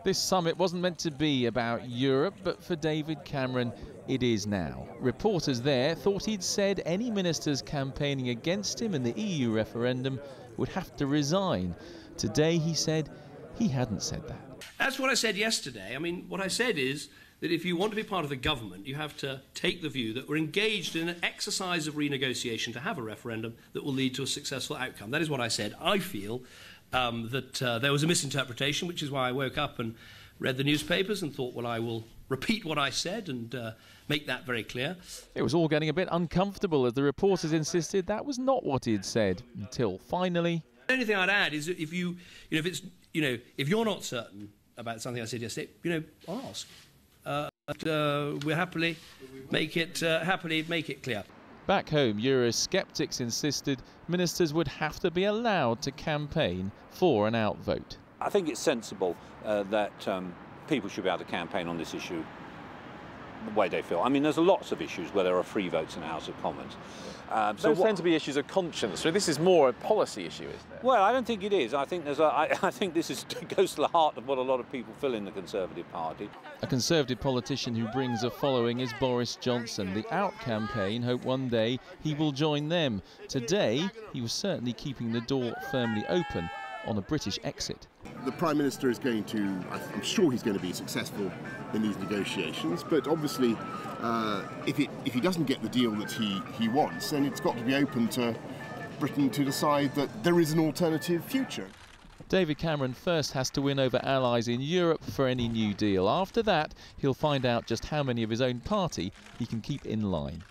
This summit wasn't meant to be about Europe, but for David Cameron, it is now. Reporters there thought he'd said any ministers campaigning against him in the EU referendum would have to resign. Today he said he hadn't said that. That's what I said yesterday. I mean, what I said is that if you want to be part of the government, you have to take the view that we're engaged in an exercise of renegotiation to have a referendum that will lead to a successful outcome. That is what I said. I feel that there was a misinterpretation, which is why I woke up and read the newspapers and thought, well, I will repeat what I said and make that very clear. It was all getting a bit uncomfortable as the reporters insisted that was not what he'd said, until finally... The only thing I'd add is that if if you're not certain about something I said yesterday, ask. We'll happily make it clear. Back home, Eurosceptics insisted ministers would have to be allowed to campaign for an out vote. I think it's sensible that people should be able to campaign on this issue the way they feel. I mean, there's lots of issues where there are free votes in the House of Commons. Those tend to be issues of conscience, so this is more a policy issue, isn't it? Well, I don't think it is. I think I think this goes to the heart of what a lot of people feel in the Conservative Party. A Conservative politician who brings a following is Boris Johnson. The Out campaign hope one day he will join them. Today, he was certainly keeping the door firmly open on a British exit. The Prime Minister is going to, I'm sure he's going to be successful in these negotiations, but obviously if he doesn't get the deal that he wants, then it's got to be open to Britain to decide that there is an alternative future. David Cameron first has to win over allies in Europe for any new deal. After that, he'll find out just how many of his own party he can keep in line.